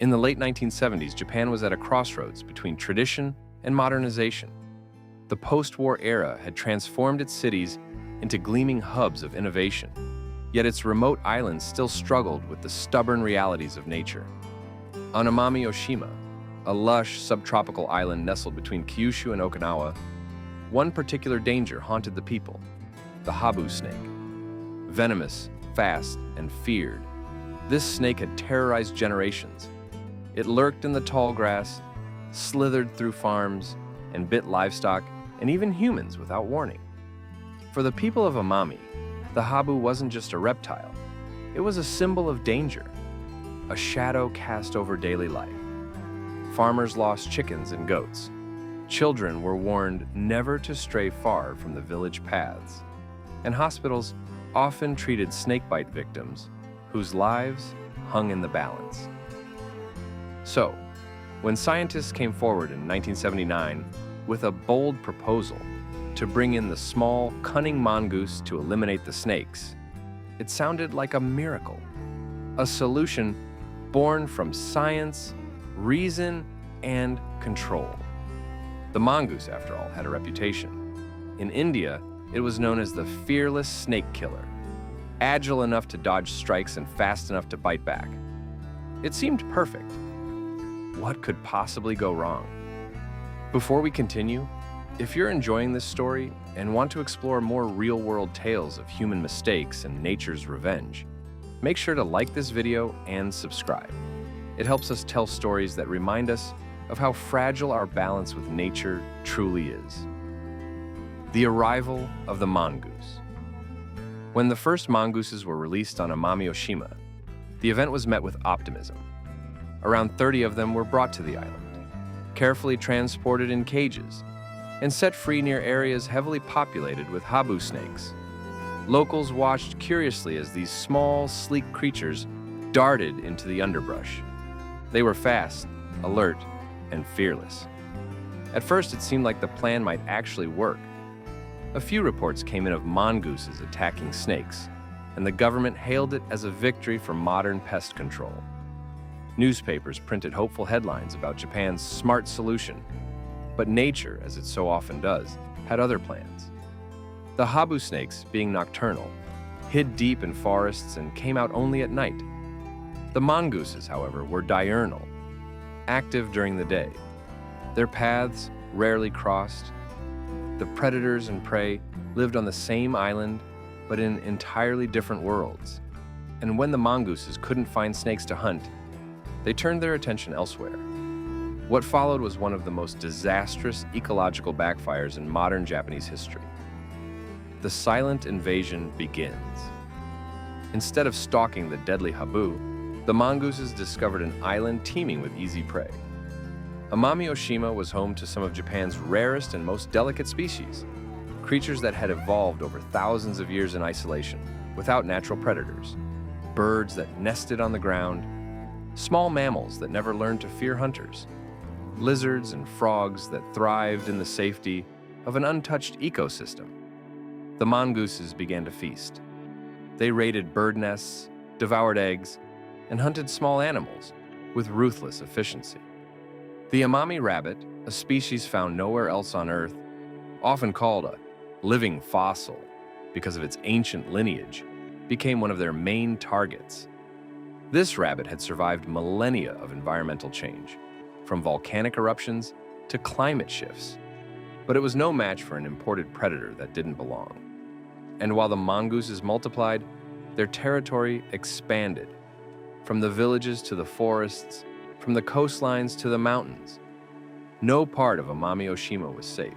In the late 1970s, Japan was at a crossroads between tradition and modernization. The post-war era had transformed its cities into gleaming hubs of innovation, yet its remote islands still struggled with the stubborn realities of nature. On Miyake-jima, a lush subtropical island nestled between Kyushu and Okinawa, one particular danger haunted the people: the habu snake. Venomous, fast, and feared, this snake had terrorized generations. It lurked in the tall grass, slithered through farms, and bit livestock and even humans without warning. For the people of Amami, the habu wasn't just a reptile. It was a symbol of danger, a shadow cast over daily life. Farmers lost chickens and goats. Children were warned never to stray far from the village paths. And hospitals often treated snakebite victims whose lives hung in the balance. So, when scientists came forward in 1979 with a bold proposal to bring in the small, cunning mongoose to eliminate the snakes, it sounded like a miracle, a solution born from science, reason, and control. The mongoose, after all, had a reputation. In India, it was known as the fearless snake killer, agile enough to dodge strikes and fast enough to bite back. It seemed perfect. What could possibly go wrong? Before we continue, if you're enjoying this story and want to explore more real-world tales of human mistakes and nature's revenge, make sure to like this video and subscribe. It helps us tell stories that remind us of how fragile our balance with nature truly is. The arrival of the mongoose. When the first mongooses were released on Miyake-jima, the event was met with optimism. Around 30 of them were brought to the island, carefully transported in cages, and set free near areas heavily populated with habu snakes. Locals watched curiously as these small, sleek creatures darted into the underbrush. They were fast, alert, and fearless. At first, it seemed like the plan might actually work. A few reports came in of mongooses attacking snakes, and the government hailed it as a victory for modern pest control. Newspapers printed hopeful headlines about Japan's smart solution, but nature, as it so often does, had other plans. The habu snakes, being nocturnal, hid deep in forests and came out only at night. The mongooses, however, were diurnal, active during the day. Their paths rarely crossed. The predators and prey lived on the same island, but in entirely different worlds. And when the mongooses couldn't find snakes to hunt, they turned their attention elsewhere. What followed was one of the most disastrous ecological backfires in modern Japanese history. The silent invasion begins. Instead of stalking the deadly habu, the mongooses discovered an island teeming with easy prey. Miyake-jima was home to some of Japan's rarest and most delicate species, creatures that had evolved over thousands of years in isolation, without natural predators. Birds that nested on the ground, small mammals that never learned to fear hunters, lizards and frogs that thrived in the safety of an untouched ecosystem. The mongooses began to feast. They raided bird nests, devoured eggs, and hunted small animals with ruthless efficiency. The Amami rabbit, a species found nowhere else on Earth, often called a living fossil because of its ancient lineage, became one of their main targets. This rabbit had survived millennia of environmental change, from volcanic eruptions to climate shifts, but it was no match for an imported predator that didn't belong. And while the mongooses multiplied, their territory expanded, from the villages to the forests, from the coastlines to the mountains. No part of Miyake-jima was safe.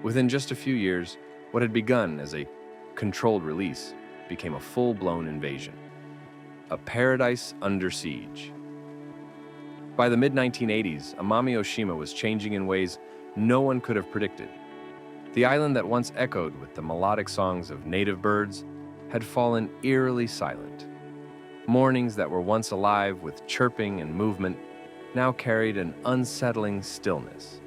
Within just a few years, what had begun as a controlled release became a full-blown invasion. A paradise under siege. By the mid-1980s, Miyake-jima was changing in ways no one could have predicted. The island that once echoed with the melodic songs of native birds had fallen eerily silent. Mornings that were once alive with chirping and movement now carried an unsettling stillness.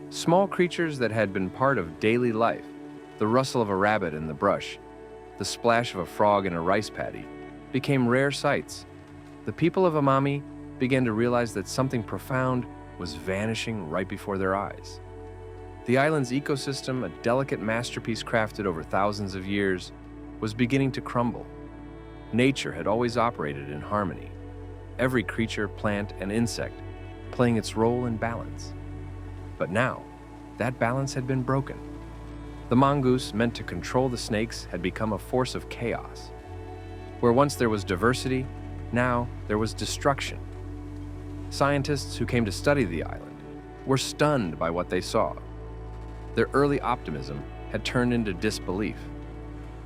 Small creatures that had been part of daily life, the rustle of a rabbit in the brush, the splash of a frog in a rice paddy, became rare sights. The people of Amami began to realize that something profound was vanishing right before their eyes. The island's ecosystem, a delicate masterpiece crafted over thousands of years, was beginning to crumble. Nature had always operated in harmony, every creature, plant, and insect playing its role in balance. But now, that balance had been broken. The mongoose, meant to control the snakes, had become a force of chaos. Where once there was diversity, now there was destruction. Scientists who came to study the island were stunned by what they saw. Their early optimism had turned into disbelief.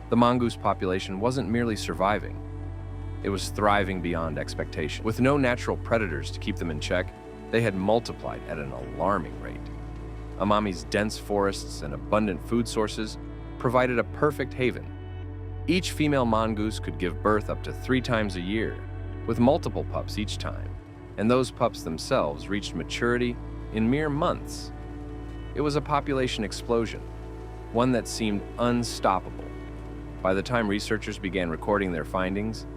The mongoose population wasn't merely surviving, it was thriving beyond expectation. With no natural predators to keep them in check, they had multiplied at an alarming rate. Amami's dense forests and abundant food sources provided a perfect haven. Each female mongoose could give birth up to 3 times a year, with multiple pups each time, and those pups themselves reached maturity in mere months. It was a population explosion, one that seemed unstoppable. By the time researchers began recording their findings,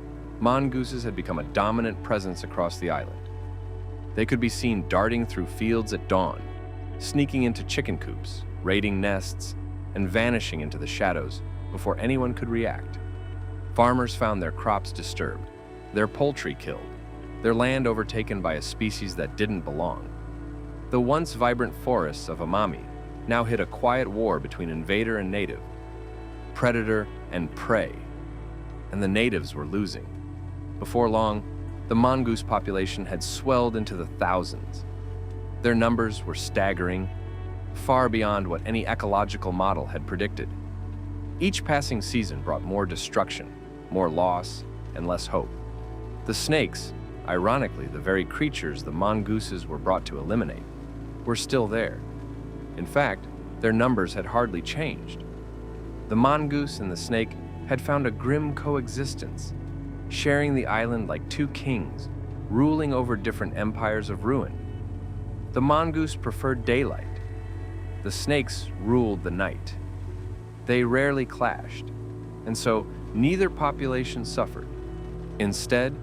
mongooses had become a dominant presence across the island. They could be seen darting through fields at dawn, sneaking into chicken coops, raiding nests, and vanishing into the shadows before anyone could react. Farmers found their crops disturbed, their poultry killed, their land overtaken by a species that didn't belong. The once vibrant forests of Amami now hid a quiet war between invader and native, predator and prey, and the natives were losing. Before long, the mongoose population had swelled into the thousands. Their numbers were staggering, far beyond what any ecological model had predicted. Each passing season brought more destruction, more loss, and less hope. The snakes, ironically the very creatures the mongooses were brought to eliminate, were still there. In fact, their numbers had hardly changed. The mongoose and the snake had found a grim coexistence, sharing the island like two kings, ruling over different empires of ruin. The mongoose preferred daylight. The snakes ruled the night. They rarely clashed, and so neither population suffered. Instead,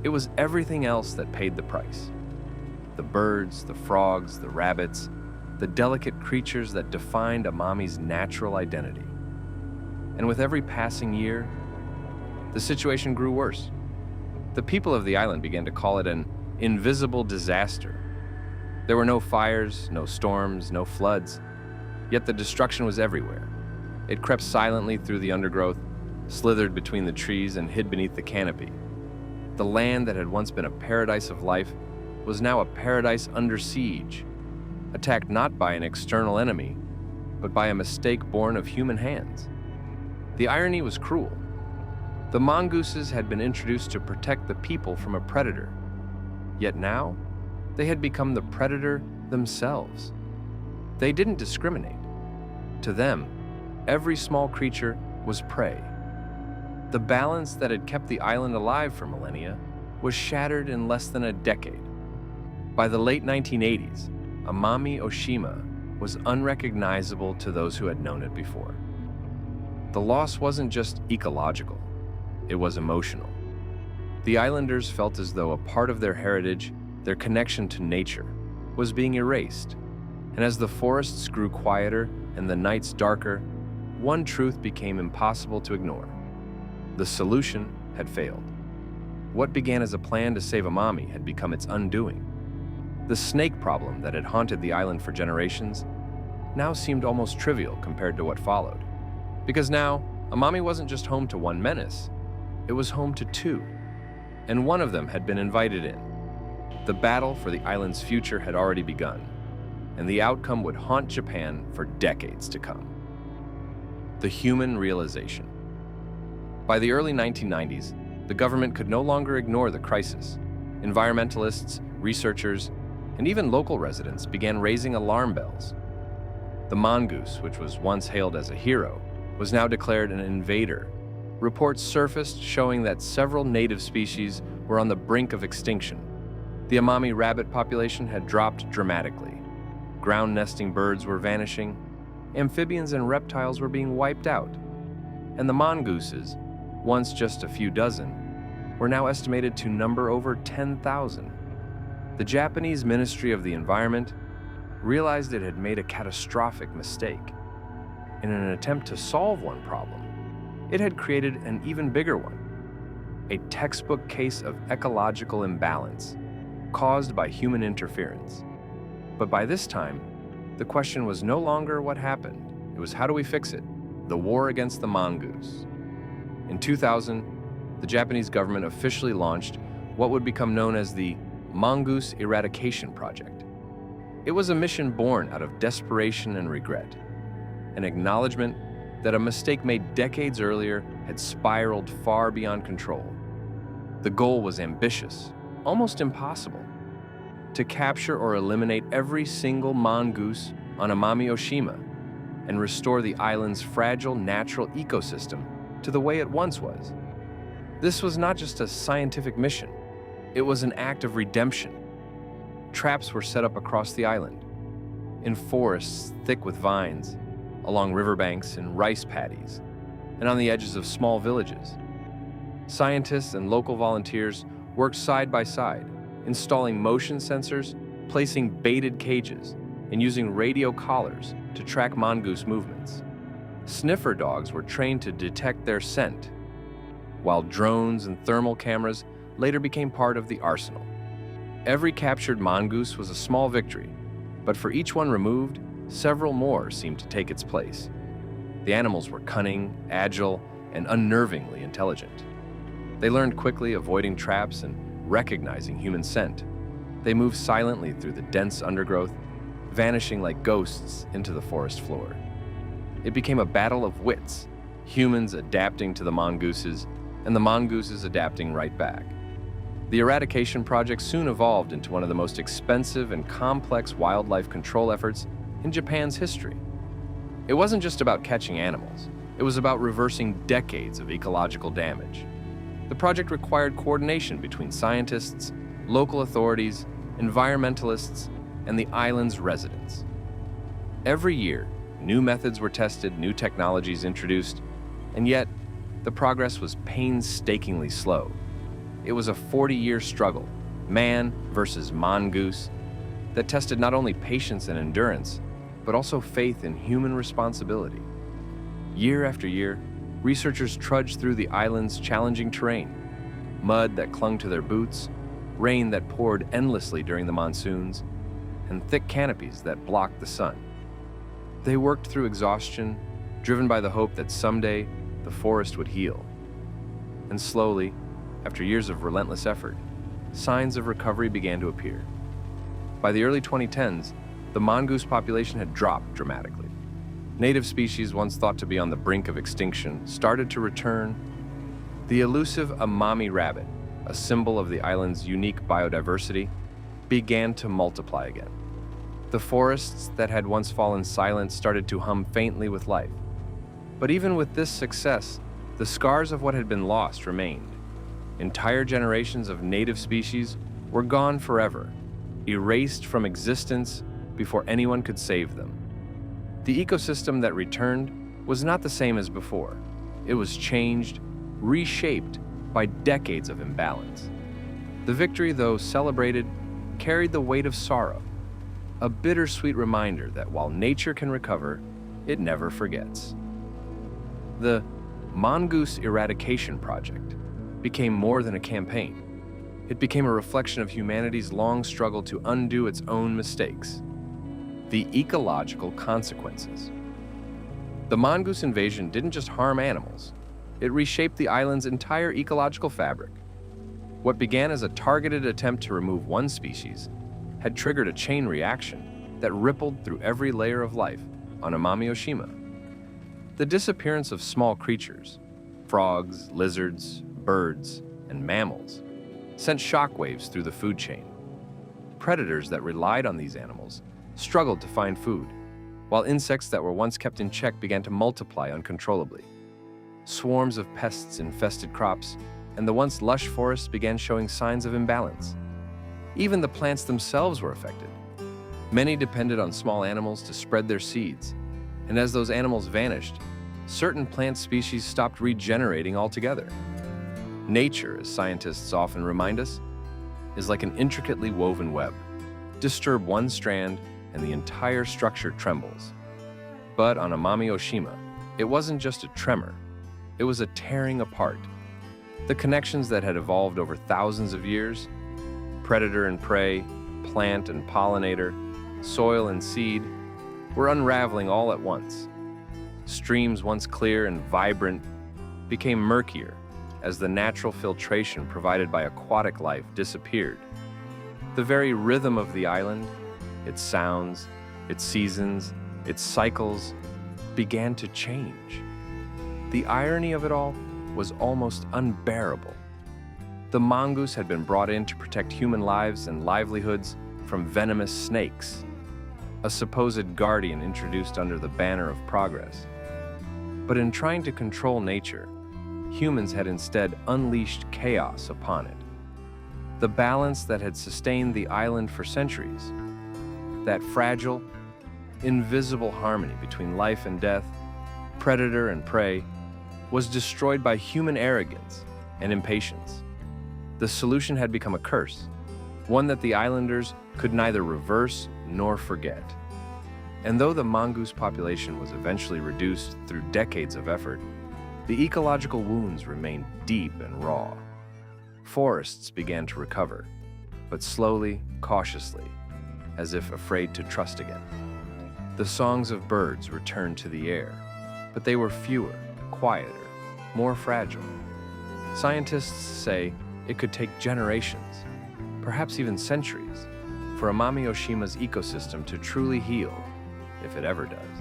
it was everything else that paid the price. The birds, the frogs, the rabbits, the delicate creatures that defined Amami's natural identity. And with every passing year, the situation grew worse. The people of the island began to call it an invisible disaster. There were no fires, no storms, no floods, yet the destruction was everywhere. It crept silently through the undergrowth, slithered between the trees, and hid beneath the canopy. The land that had once been a paradise of life was now a paradise under siege, attacked not by an external enemy, but by a mistake born of human hands. The irony was cruel. The mongooses had been introduced to protect the people from a predator, yet now they had become the predator themselves. They didn't discriminate. To them, every small creature was prey. The balance that had kept the island alive for millennia was shattered in less than a decade. By the late 1980s, Amami-Oshima was unrecognizable to those who had known it before. The loss wasn't just ecological, it was emotional. The islanders felt as though a part of their heritage, their connection to nature, was being erased. And as the forests grew quieter and the nights darker, one truth became impossible to ignore. The solution had failed. What began as a plan to save Amami had become its undoing. The snake problem that had haunted the island for generations now seemed almost trivial compared to what followed. Because now, Amami wasn't just home to one menace, it was home to two, and one of them had been invited in. The battle for the island's future had already begun, and the outcome would haunt Japan for decades to come. The human realization. By the early 1990s, the government could no longer ignore the crisis. Environmentalists, researchers, and even local residents began raising alarm bells. The mongoose, which was once hailed as a hero, was now declared an invader. Reports surfaced showing that several native species were on the brink of extinction. The Amami rabbit population had dropped dramatically. Ground-nesting birds were vanishing, amphibians and reptiles were being wiped out, and the mongooses, once just a few dozen, were now estimated to number over 10,000. The Japanese Ministry of the Environment realized it had made a catastrophic mistake. In an attempt to solve one problem, it had created an even bigger one, a textbook case of ecological imbalance caused by human interference. But by this time, the question was no longer what happened, it was how do we fix it? The war against the mongoose. In 2000, the Japanese government officially launched what would become known as the Mongoose Eradication Project. It was a mission born out of desperation and regret, an acknowledgement that a mistake made decades earlier had spiraled far beyond control. The goal was ambitious, almost impossible: to capture or eliminate every single mongoose on Miyake-jima and restore the island's fragile natural ecosystem to the way it once was. This was not just a scientific mission, it was an act of redemption. Traps were set up across the island, in forests thick with vines, along riverbanks and rice paddies, and on the edges of small villages. Scientists and local volunteers worked side by side, installing motion sensors, placing baited cages, and using radio collars to track mongoose movements. Sniffer dogs were trained to detect their scent, while drones and thermal cameras later became part of the arsenal. Every captured mongoose was a small victory, but for each one removed, several more seemed to take its place. The animals were cunning, agile, and unnervingly intelligent. They learned quickly, avoiding traps and recognizing human scent. They moved silently through the dense undergrowth, vanishing like ghosts into the forest floor. It became a battle of wits, humans adapting to the mongooses, and the mongooses adapting right back. The eradication project soon evolved into one of the most expensive and complex wildlife control efforts in Japan's history. It wasn't just about catching animals, it was about reversing decades of ecological damage. The project required coordination between scientists, local authorities, environmentalists, and the island's residents. Every year, new methods were tested, new technologies introduced, and yet the progress was painstakingly slow. It was a 40-year struggle, man versus mongoose, that tested not only patience and endurance, but also faith in human responsibility. Year after year, researchers trudged through the island's challenging terrain: mud that clung to their boots, rain that poured endlessly during the monsoons, and thick canopies that blocked the sun. They worked through exhaustion, driven by the hope that someday the forest would heal. And slowly, after years of relentless effort, signs of recovery began to appear. By the early 2010s, the mongoose population had dropped dramatically. Native species once thought to be on the brink of extinction started to return. The elusive Amami rabbit, a symbol of the island's unique biodiversity, began to multiply again. The forests that had once fallen silent started to hum faintly with life. But even with this success, the scars of what had been lost remained. Entire generations of native species were gone forever, erased from existence before anyone could save them. The ecosystem that returned was not the same as before. It was changed, reshaped by decades of imbalance. The victory, though celebrated, carried the weight of sorrow, a bittersweet reminder that while nature can recover, it never forgets. The Mongoose Eradication Project became more than a campaign. It became a reflection of humanity's long struggle to undo its own mistakes. The ecological consequences. The mongoose invasion didn't just harm animals, it reshaped the island's entire ecological fabric. What began as a targeted attempt to remove one species had triggered a chain reaction that rippled through every layer of life on Miyake-jima. The disappearance of small creatures, frogs, lizards, birds, and mammals, sent shockwaves through the food chain. Predators that relied on these animals struggled to find food, while insects that were once kept in check began to multiply uncontrollably. Swarms of pests infested crops, and the once lush forests began showing signs of imbalance. Even the plants themselves were affected. Many depended on small animals to spread their seeds, and as those animals vanished, certain plant species stopped regenerating altogether. Nature, as scientists often remind us, is like an intricately woven web. Disturb one strand, and the entire structure trembles. But on Amami Oshima, it wasn't just a tremor, it was a tearing apart. The connections that had evolved over thousands of years, predator and prey, plant and pollinator, soil and seed, were unraveling all at once. Streams once clear and vibrant became murkier as the natural filtration provided by aquatic life disappeared. The very rhythm of the island, its sounds, its seasons, its cycles, began to change. The irony of it all was almost unbearable. The mongoose had been brought in to protect human lives and livelihoods from venomous snakes, a supposed guardian introduced under the banner of progress. But in trying to control nature, humans had instead unleashed chaos upon it. The balance that had sustained the island for centuries, that fragile, invisible harmony between life and death, predator and prey, was destroyed by human arrogance and impatience. The solution had become a curse, one that the islanders could neither reverse nor forget. And though the mongoose population was eventually reduced through decades of effort, the ecological wounds remained deep and raw. Forests began to recover, but slowly, cautiously, as if afraid to trust again. The songs of birds returned to the air, but they were fewer, quieter, more fragile. Scientists say it could take generations, perhaps even centuries, for Amami Oshima's ecosystem to truly heal, if it ever does.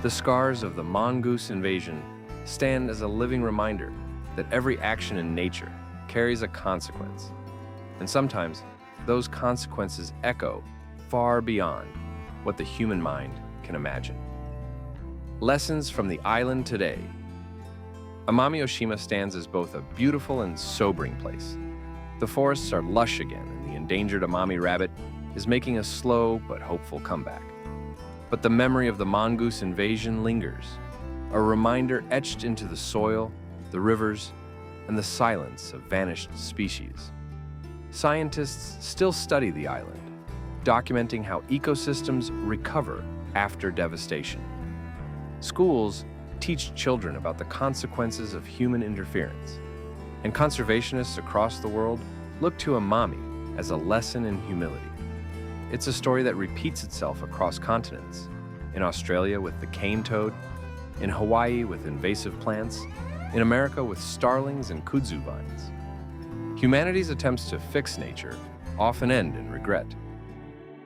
The scars of the mongoose invasion stand as a living reminder that every action in nature carries a consequence, and sometimes those consequences echo far beyond what the human mind can imagine. Lessons from the island today. Amami Oshima stands as both a beautiful and sobering place. The forests are lush again, and the endangered Amami rabbit is making a slow but hopeful comeback. But the memory of the mongoose invasion lingers, a reminder etched into the soil, the rivers, and the silence of vanished species. Scientists still study the island, documenting how ecosystems recover after devastation. Schools teach children about the consequences of human interference, and conservationists across the world look to Amami as a lesson in humility. It's a story that repeats itself across continents, in Australia with the cane toad, in Hawaii with invasive plants, in America with starlings and kudzu vines. Humanity's attempts to fix nature often end in regret.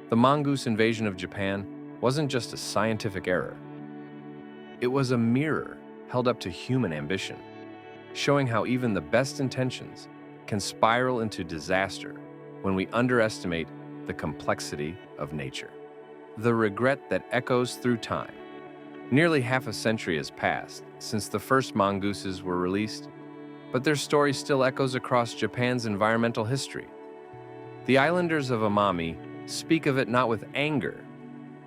The mongoose invasion of Japan wasn't just a scientific error. It was a mirror held up to human ambition, showing how even the best intentions can spiral into disaster when we underestimate the complexity of nature. The regret that echoes through time. Nearly half a century has passed since the first mongooses were released, but their story still echoes across Japan's environmental history. The islanders of Amami speak of it not with anger,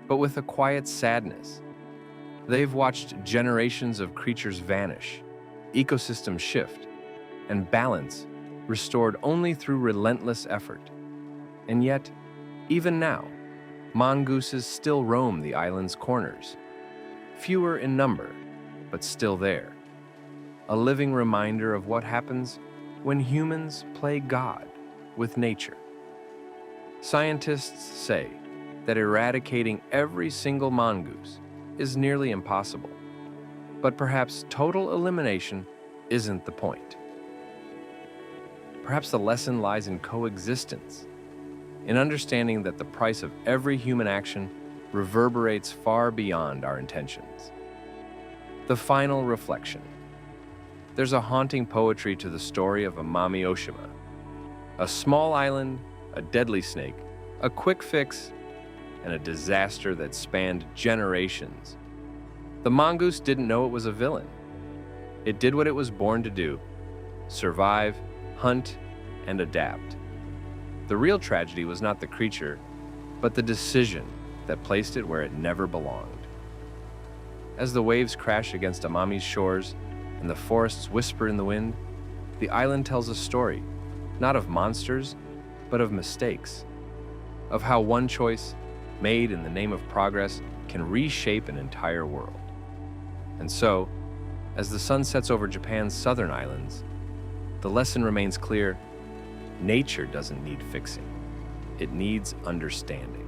but with a quiet sadness. They've watched generations of creatures vanish, ecosystems shift, and balance restored only through relentless effort. And yet, even now, mongooses still roam the island's corners, fewer in number, but still there. A living reminder of what happens when humans play God with nature. Scientists say that eradicating every single mongoose is nearly impossible, but perhaps total elimination isn't the point. Perhaps the lesson lies in coexistence, in understanding that the price of every human action reverberates far beyond our intentions. The final reflection. There's a haunting poetry to the story of Amami Oshima. A small island, a deadly snake, a quick fix, and a disaster that spanned generations. The mongoose didn't know it was a villain. It did what it was born to do: survive, hunt, and adapt. The real tragedy was not the creature, but the decision that placed it where it never belonged. As the waves crash against Amami's shores and the forests whisper in the wind, the island tells a story, not of monsters, but of mistakes, of how one choice, made in the name of progress, can reshape an entire world. And so, as the sun sets over Japan's southern islands, the lesson remains clear: nature doesn't need fixing, it needs understanding.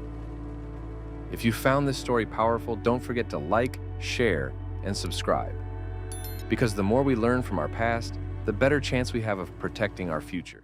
If you found this story powerful, don't forget to like, share, and subscribe. Because the more we learn from our past, the better chance we have of protecting our future.